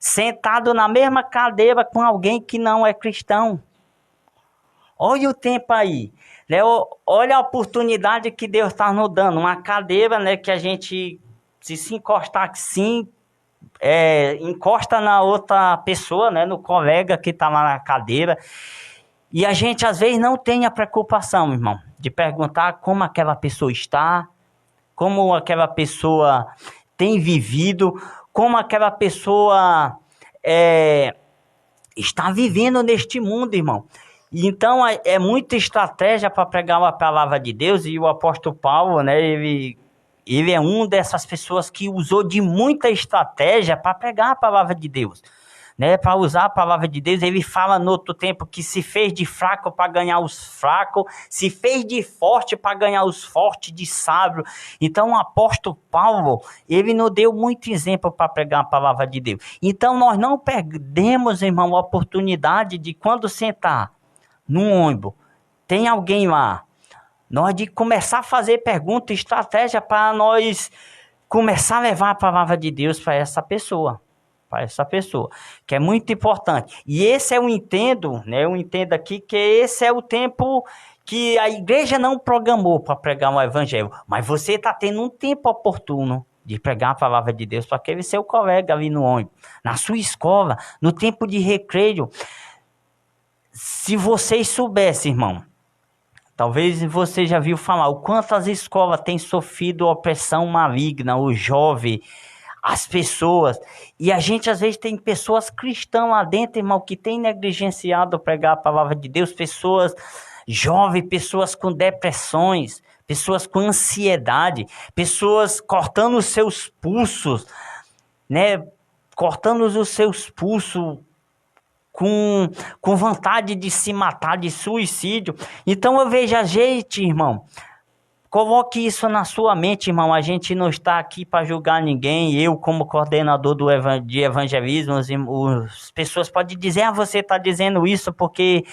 sentado na mesma cadeira com alguém que não é cristão. Olha o tempo aí, né? Olha a oportunidade que Deus está nos dando, uma cadeira, né, que a gente, se encostar assim, encosta na outra pessoa, né, no colega que está lá na cadeira, e a gente às vezes não tem a preocupação, irmão, de perguntar como aquela pessoa está, como aquela pessoa tem vivido, como aquela pessoa está vivendo neste mundo, irmão. Então é muita estratégia para pregar uma palavra de Deus, e o apóstolo Paulo, né, ele é uma dessas pessoas que usou de muita estratégia para pregar a palavra de Deus, né, para usar a palavra de Deus. Ele fala no outro tempo que se fez de fraco para ganhar os fracos, se fez de forte para ganhar os fortes, de sábio. Então o apóstolo Paulo, ele nos deu muito exemplo para pregar a palavra de Deus. Então nós não perdemos, irmão, a oportunidade de, quando sentar no ônibus, tem alguém lá, nós de começar a fazer pergunta, estratégia para nós começar a levar a palavra de Deus para essa pessoa, que é muito importante. E esse eu entendo, né? Eu entendo aqui que esse é o tempo que a igreja não programou para pregar o evangelho, mas você está tendo um tempo oportuno de pregar a palavra de Deus para aquele seu colega ali no ônibus, na sua escola, no tempo de recreio. Se vocês soubessem, irmão, talvez você já viu falar o quanto as escolas têm sofrido opressão maligna, o jovem, as pessoas. E a gente às vezes tem pessoas cristãs lá dentro, irmão, que tem negligenciado pregar a palavra de Deus, pessoas jovens, pessoas com depressões, pessoas com ansiedade, pessoas cortando os seus pulsos, né? Cortando os seus pulsos, com vontade de se matar, de suicídio. Então eu vejo a gente, irmão, coloque isso na sua mente, irmão. A gente não está aqui para julgar ninguém. Eu, como coordenador de evangelismo, as pessoas podem dizer, você está dizendo isso porque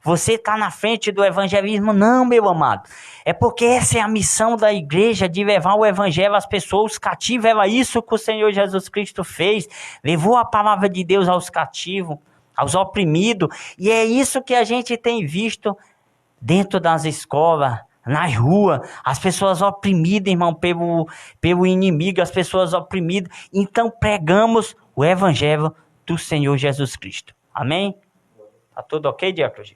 você está na frente do evangelismo. Não, meu amado. É porque essa é a missão da igreja, de levar o evangelho às pessoas cativas. Era isso que o Senhor Jesus Cristo fez. Levou a palavra de Deus aos cativos, aos oprimidos. E é isso que a gente tem visto dentro das escolas, nas ruas, as pessoas oprimidas, irmão, pelo inimigo, as pessoas oprimidas. Então pregamos o evangelho do Senhor Jesus Cristo. Amém? Tá tudo ok, diácono?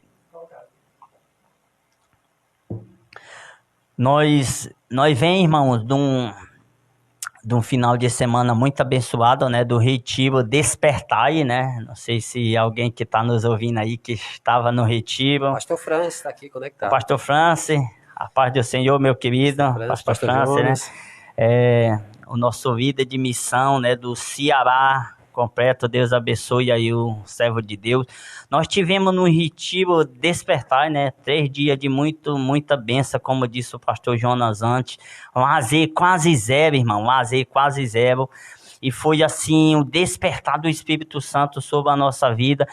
Nós vem, irmãos, de um final de semana muito abençoado, né, do retiro Despertai, né? Não sei se alguém que está nos ouvindo aí que estava no retiro. Pastor Francis está aqui conectado. Pastor Francis, a paz do Senhor, meu querido. Pastor Francis, né? O nosso líder de missão, né, do Ceará completo. Deus abençoe aí o servo de Deus. Nós tivemos no retiro Despertar, né? 3 dias de muita bênção, como disse o pastor Jonas antes. Lazer quase zero, irmão. Lazer quase zero. E foi assim, o despertar do Espírito Santo sobre a nossa vida.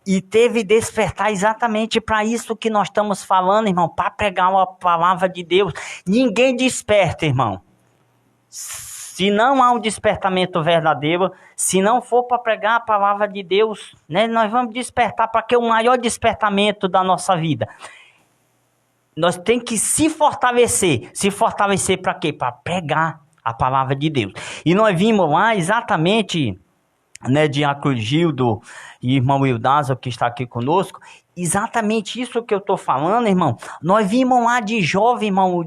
E teve despertar exatamente para isso que nós estamos falando, irmão. Para pregar a palavra de Deus. Ninguém desperta, irmão, se não há um despertamento verdadeiro, se não for para pregar a palavra de Deus, né, nós vamos despertar para que o maior despertamento da nossa vida. Nós temos que se fortalecer. Se fortalecer para quê? Para pregar a palavra de Deus. E nós vimos lá exatamente, né, diácono Gildo e irmão Wildazo, que está aqui conosco, exatamente isso que eu estou falando, irmão. Nós vimos lá de jovem, irmão,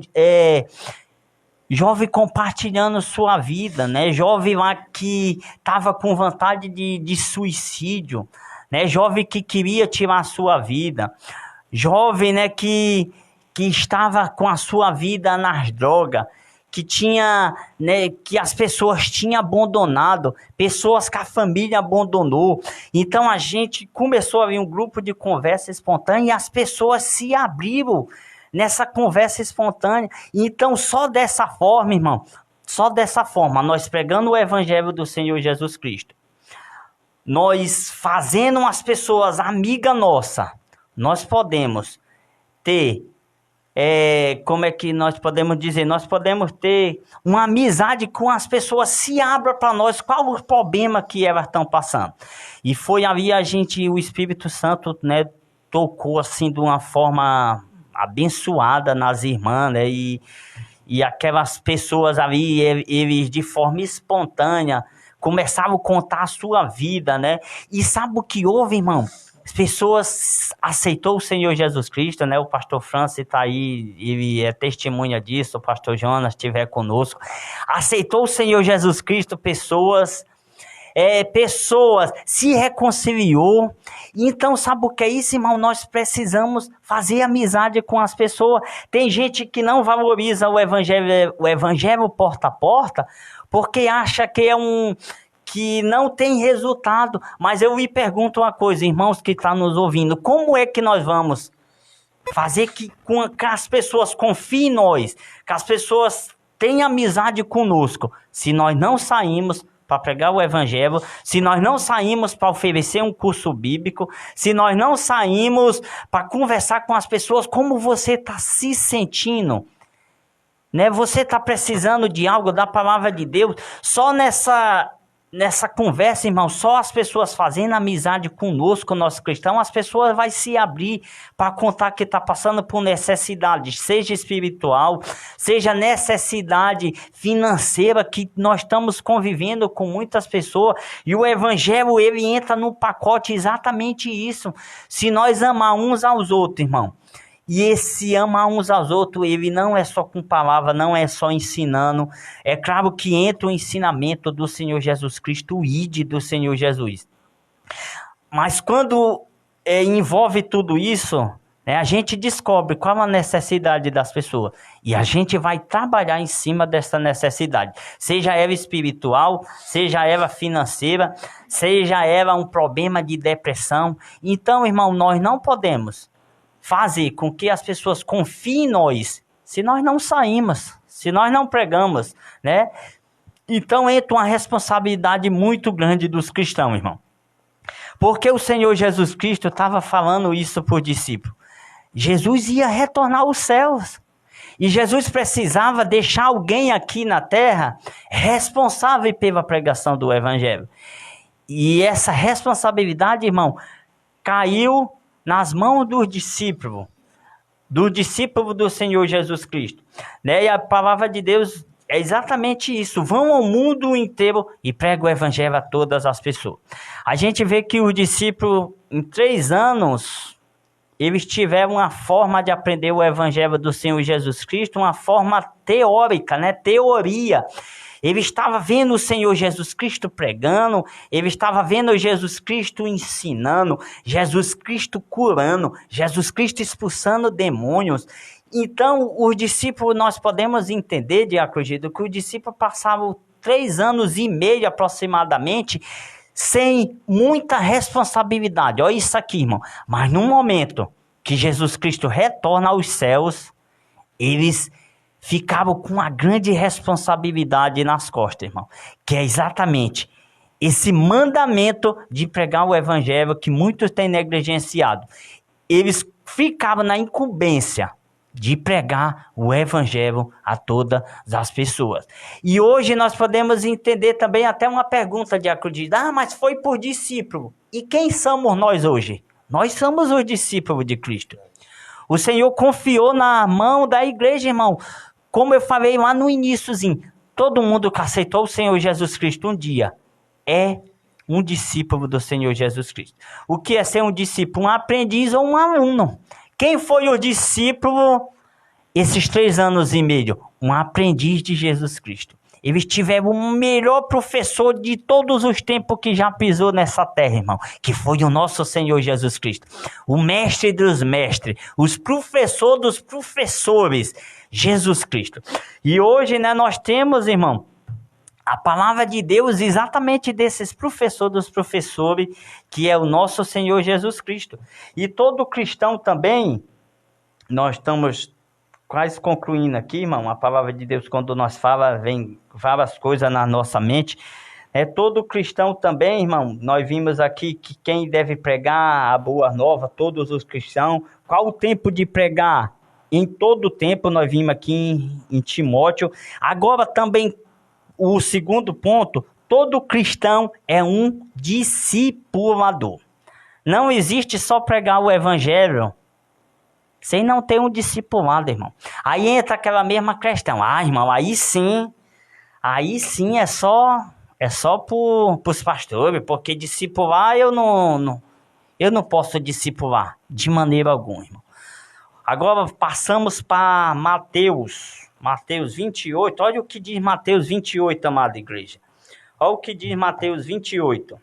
jovem compartilhando sua vida, né? Jovem lá que estava com vontade de suicídio, né? Jovem que queria tirar a sua vida. Jovem, né, que estava com a sua vida nas drogas, que tinha, né, que as pessoas tinham abandonado, pessoas que a família abandonou. Então a gente começou a ver um grupo de conversa espontânea e as pessoas se abriram nessa conversa espontânea. Então, só dessa forma, irmão, só dessa forma, nós pregando o evangelho do Senhor Jesus Cristo, nós fazendo as pessoas amiga nossa, nós podemos ter como é que nós podemos dizer? Nós podemos ter uma amizade com as pessoas, se abra para nós qual o problema que elas estão passando. E foi ali o Espírito Santo, né, tocou assim de uma forma abençoada nas irmãs, né, e aquelas pessoas ali, eles de forma espontânea começavam a contar a sua vida, né? E sabe o que houve, irmão? As pessoas aceitou o Senhor Jesus Cristo, né? O pastor Francis está aí, ele é testemunha disso, o pastor Jonas estiver conosco. Aceitou o Senhor Jesus Cristo, pessoas se reconciliou. Então, sabe o que é isso, irmão? Nós precisamos fazer amizade com as pessoas. Tem gente que não valoriza o evangelho porta a porta, porque acha que não tem resultado. Mas eu lhe pergunto uma coisa, irmãos que estão nos ouvindo, como é que nós vamos fazer que as pessoas confiem em nós, que as pessoas tenham amizade conosco, se nós não saímos para pregar o evangelho, se nós não saímos para oferecer um curso bíblico, se nós não saímos para conversar com as pessoas como você está se sentindo, né? Você está precisando de algo da palavra de Deus. Só nessa conversa, irmão, só as pessoas fazendo amizade conosco, nosso cristão, as pessoas vão se abrir para contar que está passando por necessidade, seja espiritual, seja necessidade financeira, que nós estamos convivendo com muitas pessoas, e o evangelho, ele entra no pacote exatamente isso. Se nós amar uns aos outros, irmão, e esse amar uns aos outros, ele não é só com palavra, não é só ensinando. É claro que entra o ensinamento do Senhor Jesus Cristo, o ide do Senhor Jesus. Mas quando envolve tudo isso, né, a gente descobre qual a necessidade das pessoas. E a gente vai trabalhar em cima dessa necessidade. Seja ela espiritual, seja ela financeira, seja ela um problema de depressão. Então, irmão, nós não podemos fazer com que as pessoas confiem em nós, se nós não saímos, se nós não pregamos, né? Então entra uma responsabilidade muito grande dos cristãos, irmão. Porque o Senhor Jesus Cristo estava falando isso para os discípulos. Jesus ia retornar aos céus. E Jesus precisava deixar alguém aqui na terra responsável pela pregação do evangelho. E essa responsabilidade, irmão, caiu nas mãos dos discípulos, do Senhor Jesus Cristo, né? E a palavra de Deus é exatamente isso: vão ao mundo inteiro e pregam o evangelho a todas as pessoas. A gente vê que os discípulos, em 3 anos, eles tiveram uma forma de aprender o evangelho do Senhor Jesus Cristo, uma forma teórica, né? Teoria. Ele estava vendo o Senhor Jesus Cristo pregando, ele estava vendo Jesus Cristo ensinando, Jesus Cristo curando, Jesus Cristo expulsando demônios. Então, os discípulos, nós podemos entender, Diácono Gido, que os discípulos passavam 3 anos e meio aproximadamente sem muita responsabilidade. Olha isso aqui, irmão. Mas no momento que Jesus Cristo retorna aos céus, eles ficavam com uma grande responsabilidade nas costas, irmão. Que é exatamente esse mandamento de pregar o evangelho que muitos têm negligenciado. Eles ficavam na incumbência de pregar o evangelho a todas as pessoas. E hoje nós podemos entender também até uma pergunta de acudir. Mas foi por discípulo. E quem somos nós hoje? Nós somos os discípulos de Cristo. O Senhor confiou na mão da igreja, irmão. Como eu falei lá no iníciozinho, todo mundo que aceitou o Senhor Jesus Cristo um dia é um discípulo do Senhor Jesus Cristo. O que é ser um discípulo? Um aprendiz ou um aluno. Quem foi o discípulo esses 3 anos e meio? Um aprendiz de Jesus Cristo. Eles tiveram o melhor professor de todos os tempos que já pisou nessa terra, irmão, que foi o nosso Senhor Jesus Cristo. O mestre dos mestres, os professores dos professores, Jesus Cristo. E hoje, né, nós temos, irmão, a palavra de Deus exatamente desses professores dos professores, que é o nosso Senhor Jesus Cristo. E todo cristão também, nós estamos quase concluindo aqui, irmão, a palavra de Deus, quando nós fala, vem várias coisas na nossa mente. Todo cristão também, irmão, nós vimos aqui que quem deve pregar a boa nova, todos os cristãos. Qual o tempo de pregar? em todo o tempo, nós vimos aqui em Timóteo. Agora também, o segundo ponto, todo cristão é um discipulador. Não existe só pregar o evangelho sem não ter um discipulado, irmão. Aí entra aquela mesma questão. Irmão, aí sim é só para os pastores, porque discipular eu não posso discipular de maneira alguma, irmão. Agora passamos para Mateus 28. Olha o que diz Mateus 28, amada igreja. Olha o que diz Mateus 28.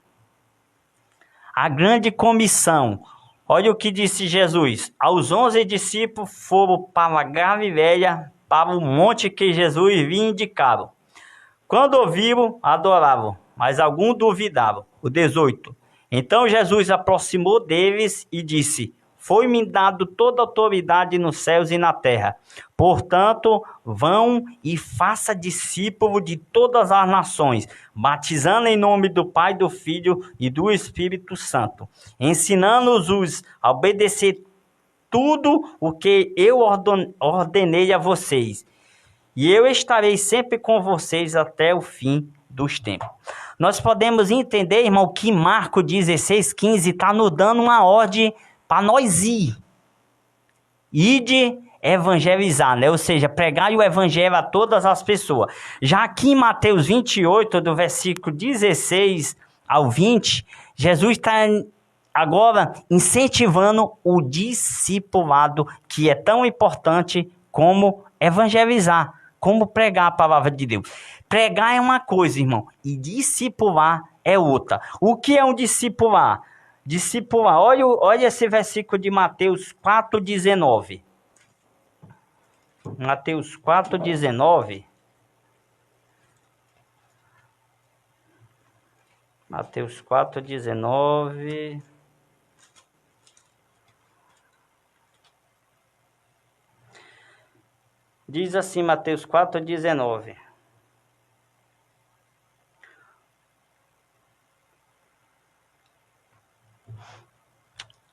A grande comissão. Olha o que disse Jesus. Aos 11 discípulos foram para a Galileia, para o monte que Jesus havia indicado. Quando ouviram, adoravam, mas alguns duvidavam. O 18. Então Jesus aproximou deles e disse: foi-me dado toda a autoridade nos céus e na terra. Portanto, vão e faça discípulo de todas as nações, batizando em nome do Pai, do Filho e do Espírito Santo, ensinando-os a obedecer tudo o que eu ordenei a vocês. E eu estarei sempre com vocês até o fim dos tempos. Nós podemos entender, irmão, que Marcos 16:15 está nos dando uma ordem para nós ir de evangelizar, né? Ou seja, pregar o evangelho a todas as pessoas. Já aqui em Mateus 28, do versículo 16 ao 20, Jesus está agora incentivando o discipulado, que é tão importante como evangelizar, como pregar a palavra de Deus. Pregar é uma coisa, irmão, e discipular é outra. O que é um discipular? Discipular, olha esse versículo de Mateus 4,19. Mateus 4,19. Mateus 4,19. Diz assim, Mateus 4,19.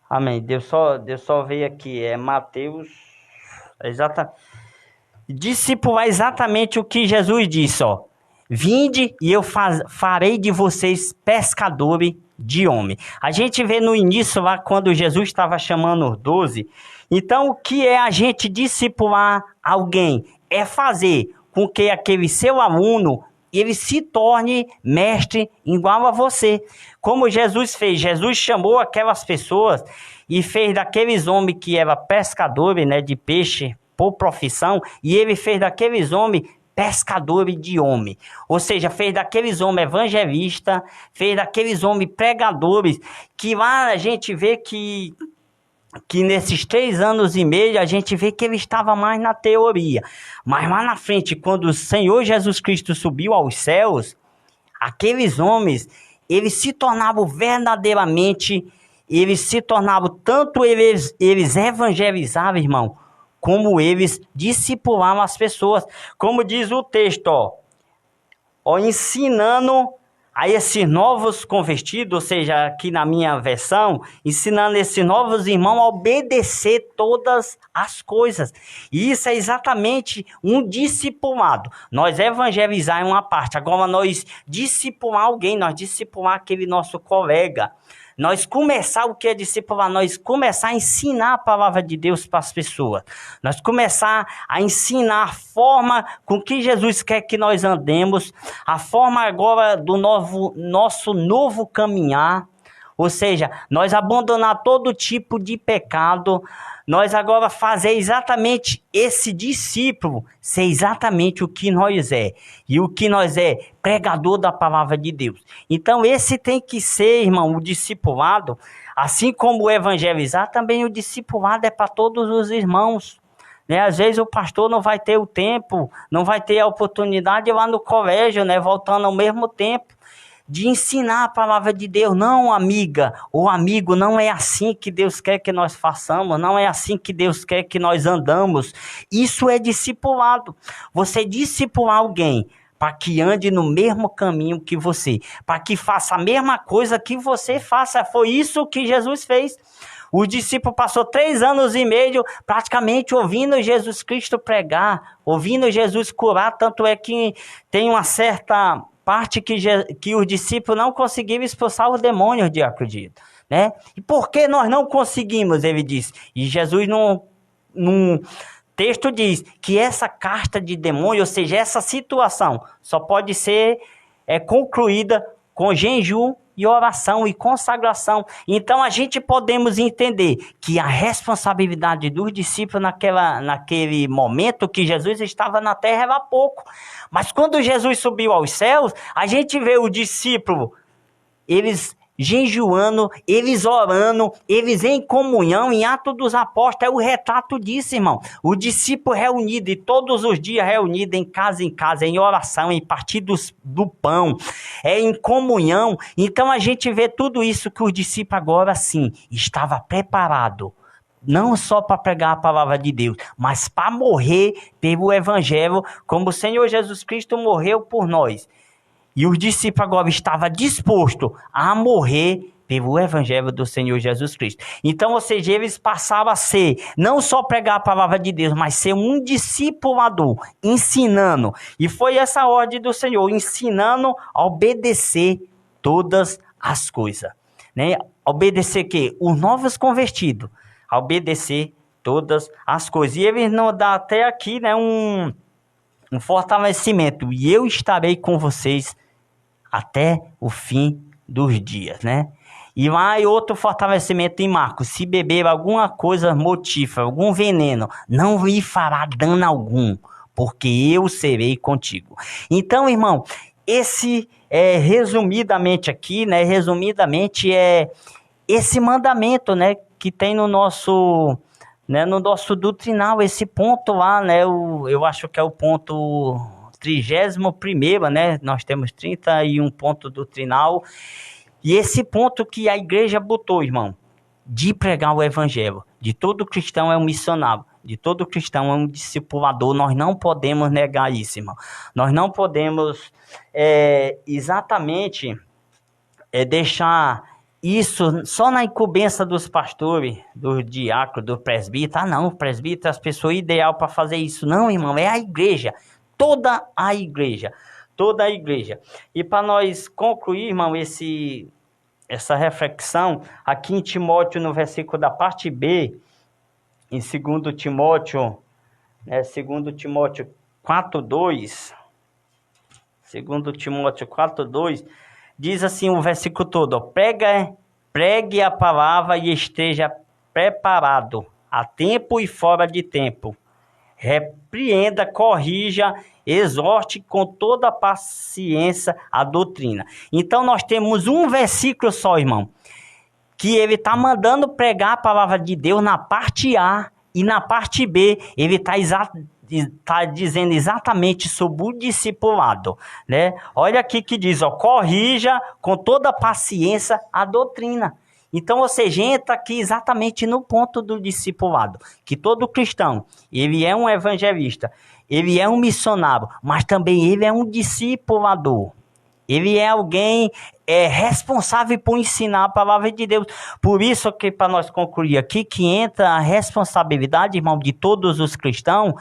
Amém. Deus só veio aqui. É Mateus. Discipular exatamente o que Jesus disse, ó. Vinde e eu farei de vocês pescadores de homem. A gente vê no início lá, quando Jesus estava chamando os 12. Então, o que é a gente discipular alguém? É fazer com que aquele seu aluno, ele se torne mestre igual a você. Como Jesus fez. Jesus chamou aquelas pessoas e fez daqueles homens que eram pescadores, né, de peixe por profissão, e ele fez daqueles homens pescadores de homem. Ou seja, fez daqueles homens evangelistas, fez daqueles homens pregadores, que lá a gente vê que nesses 3 anos e meio a gente vê que ele estava mais na teoria. Mas lá na frente, quando o Senhor Jesus Cristo subiu aos céus, aqueles homens, eles se tornavam verdadeiramente, tanto eles evangelizavam, irmão, como eles discipulavam as pessoas. Como diz o texto, ensinando a esses novos convertidos, ou seja, aqui na minha versão, ensinando esses novos irmãos a obedecer todas as coisas. E isso é exatamente um discipulado. Nós evangelizar é uma parte, agora nós discipular alguém, nós discipular aquele nosso colega. Nós começar o que é discipular, nós começar a ensinar a palavra de Deus para as pessoas. Nós começar a ensinar a forma com que Jesus quer que nós andemos, a forma agora do nosso novo caminhar. Ou seja, nós abandonar todo tipo de pecado, nós agora fazer exatamente esse discípulo ser exatamente o que nós é. E o que nós é? Pregador da palavra de Deus. Então esse tem que ser, irmão, o discipulado. Assim como o evangelizar, também o discipulado é para todos os irmãos. Né? Às vezes o pastor não vai ter o tempo, não vai ter a oportunidade de ir lá no colégio, né? Voltando ao mesmo tempo, de ensinar a palavra de Deus. Não, amiga ou amigo, não é assim que Deus quer que nós façamos, não é assim que Deus quer que nós andamos. Isso é discipulado. Você discipular alguém para que ande no mesmo caminho que você, para que faça a mesma coisa que você faça. Foi isso que Jesus fez. O discípulo passou 3 anos e meio praticamente ouvindo Jesus Cristo pregar, ouvindo Jesus curar, tanto é que tem uma certa parte que os discípulos não conseguiram expulsar os demônios de acredito, né? E por que nós não conseguimos, ele disse. E Jesus num texto diz que essa casta de demônio, ou seja, essa situação, só pode ser concluída com jejum e oração e consagração. Então a gente podemos entender que a responsabilidade dos discípulos naquele momento que Jesus estava na terra era pouco. Mas quando Jesus subiu aos céus, a gente vê o discípulo, eles jejuando, eles orando, eles em comunhão, em Atos dos Apóstolos, é o retrato disso, irmão. O discípulo reunido, e todos os dias reunido em casa, em oração, em partir do pão, em comunhão. Então a gente vê tudo isso que o discípulo agora sim, estava preparado, não só para pregar a palavra de Deus, mas para morrer pelo Evangelho, como o Senhor Jesus Cristo morreu por nós. E os discípulos agora estavam dispostos a morrer pelo Evangelho do Senhor Jesus Cristo. Então, ou seja, eles passaram a ser, não só pregar a palavra de Deus, mas ser um discipulador, ensinando. E foi essa ordem do Senhor, ensinando a obedecer todas as coisas. Né? Obedecer o quê? Os novos convertidos. A obedecer todas as coisas. E ele nos dá até aqui, né, um fortalecimento. E eu estarei com vocês até o fim dos dias, né? E mais outro fortalecimento em Marcos: se beber alguma coisa mortífera, algum veneno, não lhe fará dano algum, porque eu serei contigo. Então, irmão, esse resumidamente aqui, né? Resumidamente é esse mandamento, né? Que tem no nosso doutrinal, esse ponto lá, né? Eu acho que é o ponto 31º, né? Nós temos 31 pontos doutrinal. E esse ponto que a igreja botou, irmão, de pregar o evangelho. De todo cristão é um missionário. De todo cristão é um discipulador. Nós não podemos negar isso, irmão. Nós não podemos exatamente deixar isso só na incumbência dos pastores, dos diáconos, do presbítero. Ah, não, o presbítero é as pessoas ideal para fazer isso. Não, irmão, é a igreja. Toda a igreja. Toda a igreja. E para nós concluir, irmão, essa reflexão, aqui em Timóteo, no versículo da parte B, em 2 Timóteo, né, 2 Timóteo 4:2, 2 Timóteo 4:2, diz assim o versículo todo: ó, pregue a palavra e esteja preparado, a tempo e fora de tempo. Repreenda, corrija, exorte com toda a paciência a doutrina. Então nós temos um versículo só, irmão, que ele está mandando pregar a palavra de Deus na parte A, e na parte B ele está dizendo exatamente sobre o discipulado, né? Olha aqui que diz, ó, corrija com toda a paciência a doutrina. Então, ou seja, entra aqui exatamente no ponto do discipulado, que todo cristão, ele é um evangelista, ele é um missionário, mas também ele é um discipulador. Ele é alguém responsável por ensinar a palavra de Deus. Por isso que, para nós concluir aqui, que entra a responsabilidade, irmão, de todos os cristãos,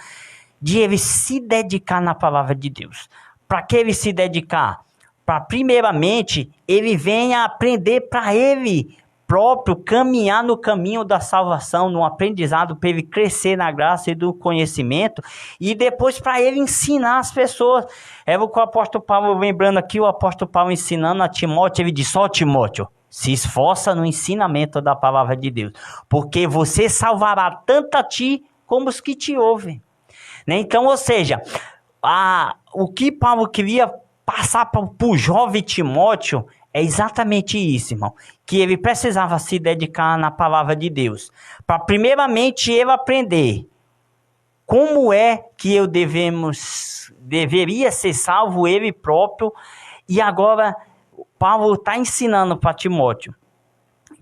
de ele se dedicar na palavra de Deus. Para que ele se dedicar? Para, primeiramente, ele venha aprender para ele próprio, caminhar no caminho da salvação, no aprendizado, para ele crescer na graça e do conhecimento, e depois para ele ensinar as pessoas. É o que o apóstolo Paulo, lembrando aqui, o apóstolo Paulo ensinando a Timóteo, ele disse: ó, Timóteo, se esforça no ensinamento da palavra de Deus, porque você salvará tanto a ti como os que te ouvem. Né? Então, ou seja, o que Paulo queria passar para o jovem Timóteo é exatamente isso, irmão, que ele precisava se dedicar na palavra de Deus, para primeiramente ele aprender como é que eu deveria ser salvo ele próprio. E agora Paulo está ensinando para Timóteo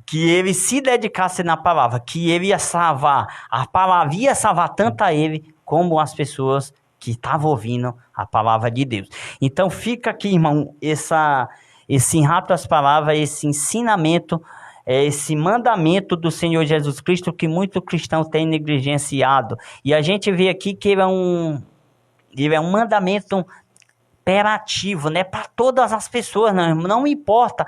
que ele se dedicasse na palavra, que ele ia salvar, a palavra ia salvar tanto a ele como as pessoas que estavam ouvindo a palavra de Deus. Então fica aqui, irmão, esse rato às palavras, esse ensinamento, esse mandamento do Senhor Jesus Cristo que muito cristão tem negligenciado. E a gente vê aqui que ele é um mandamento imperativo, né, para todas as pessoas, não importa,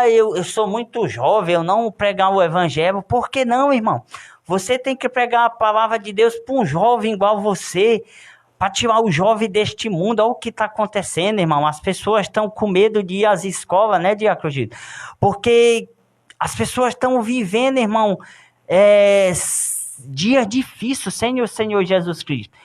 eu sou muito jovem, eu não pregar o evangelho, por que não, irmão? Você tem que pregar a palavra de Deus para um jovem igual você, para tirar o jovem deste mundo. Olha o que está acontecendo, irmão, as pessoas estão com medo de ir às escolas, né, Diácono Gito? Porque as pessoas estão vivendo, irmão, dias difíceis sem o Senhor Jesus Cristo.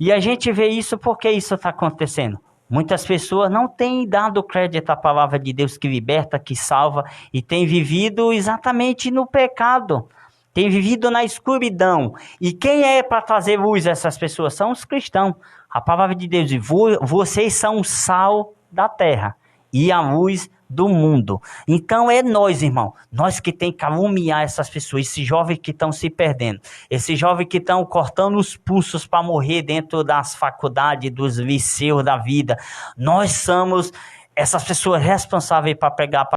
E a gente vê isso porque isso está acontecendo. Muitas pessoas não têm dado crédito à palavra de Deus que liberta, que salva, e têm vivido exatamente no pecado, têm vivido na escuridão. E quem é para trazer luz a essas pessoas? São os cristãos. A palavra de Deus diz: vocês são o sal da terra e a luz do mundo. Então é nós, irmão, nós que tem que alumiar essas pessoas, esses jovens que estão se perdendo, esses jovens que estão cortando os pulsos para morrer dentro das faculdades, dos liceus da vida. Nós somos essas pessoas responsáveis para pregar